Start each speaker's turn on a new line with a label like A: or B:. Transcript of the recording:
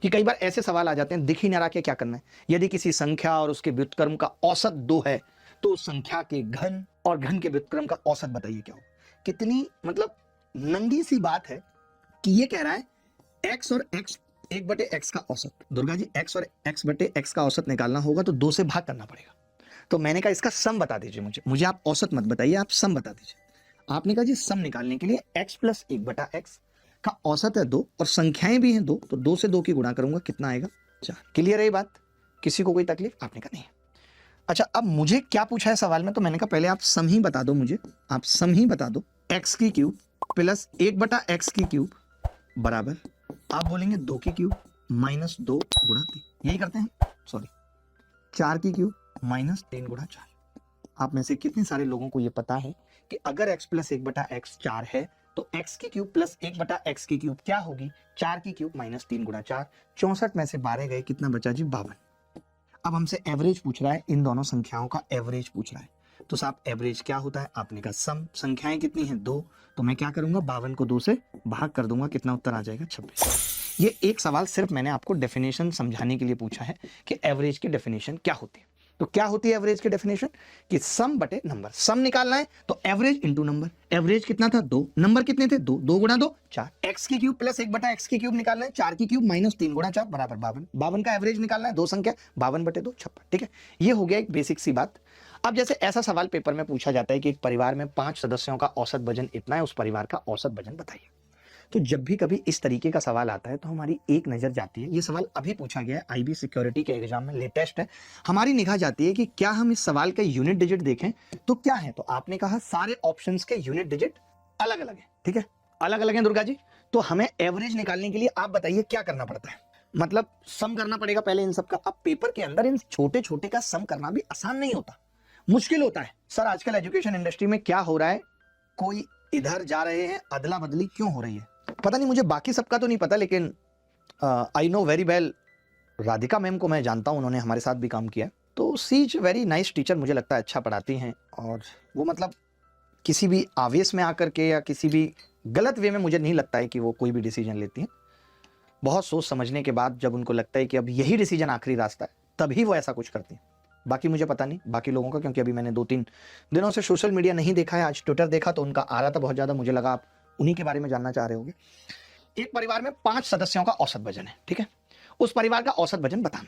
A: कि कई बार ऐसे सवाल आ जाते हैं, दिख ही ना रहा कि क्या करना है। यदि किसी संख्या और उसके व्युत्क्रम का औसत 2 है तो उस संख्या के घन और घन के व्युत्क्रम का औसत बताइए क्या होगा। कितनी मतलब नंगी सी बात है कि ये कह रहा है x और x 1/x का औसत। दुर्गा जी, x और x/x का औसत निकालना होगा तो 2 से भाग करना पड़ेगा। तो मैंने कहा इसका सम बता दीजिए मुझे आप औसत मत बताइए, आप सम बता दीजिए। आपने कहा जी सम निकालने के लिए x + 1/x का औसत है 2 और संख्याएं भी हैं 2, तो 2 से 2 की गुणा करूंगा, कितना आएगा 4। क्लियर है ये बात? किसी को कोई तकलीफ? आपने कहा नहीं। अच्छा, अब मुझे क्या पूछा है सवाल में, तो मैंने कहा पहले आप सम ही बता दो मुझे, आप सम ही बता दो। x³ + 1/x³ बराबर, आप बोलेंगे 2³ - 2 गुणा 3, यही करते हैं, सॉरी 4³ - 3 गुणा 4। आप में से कितने सारे लोगों को यह पता है कि अगर x + 1/x 4 है तो x³ + 1/x³ क्या होगी? 4³ - 3 गुणा 4। 64 में से 12 गए, कितना बचा जी? 52। अब हमसे एवरेज पूछ रहा है, इन दोनों संख्याओं का एवरेज पूछ रहा है। तो साहब एवरेज क्या होता है? आपने कहा सम, संख्याएं कितनी हैं? 2, तो मैं क्या करूंगा? 52 को 2 से भाग कर दूंगा, कितना उत्तर आ जाएगा? 26। ये एक सवाल सिर्फ मैंने आपको डेफिनेशन समझाने के लिए पूछा है कि एवरेज की डेफिनेशन क्या होती है। तो क्या होती है एवरेज की डेफिनेशन? कि सम बटे नंबर। सम निकालना है तो एवरेज इंटू नंबर। एवरेज कितना था? 2, नंबर कितने थे? 2, 2 गुणा 2 4। x³ + 1/x³ निकालना है, 4³ - 3 गुणा 4 बराबर 52। 52 का एवरेज निकालना है, दो संख्या 52/2 56। ठीक है, ये हो गया एक बेसिक सी बात। अब जैसे ऐसा सवाल पेपर में पूछा जाता है कि एक परिवार में 5 सदस्यों का औसत वजन इतना है, उस परिवार का औसत वजन बताइए। तो जब भी कभी इस तरीके का सवाल आता है तो हमारी एक नजर जाती है, ये सवाल अभी पूछा गया है आईबी सिक्योरिटी के एग्जाम में, लेटेस्ट है, हमारी निगाह जाती है कि क्या हम इस सवाल का यूनिट डिजिट देखें तो क्या है। तो आपने कहा सारे ऑप्शंस के यूनिट डिजिट अलग अलग है, ठीक है, अलग अलग है दुर्गा जी। तो हमें एवरेज निकालने के लिए आप बताइए क्या करना पड़ता है? मतलब सम करना पड़ेगा पहले इन सबका। अब पेपर के अंदर इन छोटे छोटे का सम करना भी आसान नहीं होता, मुश्किल होता है। सर आजकल एजुकेशन इंडस्ट्री में क्या हो रहा है, कोई इधर जा रहे हैं, अदला बदली क्यों हो रही है पता नहीं मुझे, बाकी सबका तो नहीं पता, लेकिन I know very well, Radhika ma'am को मैं जानता हूं, उन्होंने हमारे साथ भी काम किया। तो सी इज वेरी नाइस टीचर, मुझे लगता है अच्छा पढ़ाती हैं। और वो मतलब किसी भी आवेश में आकर के या किसी भी गलत वे में मुझे नहीं लगता है कि वो कोई भी डिसीजन लेती हैं। बहुत सोच समझने के बाद जब उनको लगता है कि अब यही डिसीजन आखिरी रास्ता है, तभी वो ऐसा कुछ करती हैं। बाकी मुझे पता नहीं बाकी लोगों का, क्योंकि अभी मैंने 2-3 दिनों से सोशल मीडिया नहीं देखा है। आज ट्विटर देखा तो उनका आ रहा था बहुत ज्यादा, मुझे लगा आप उन्हीं के बारे में जानना चाह रहे होंगे। एक परिवार में 5 सदस्यों का औसत वजन है, ठीक है, उस परिवार का औसत वजन बताना है।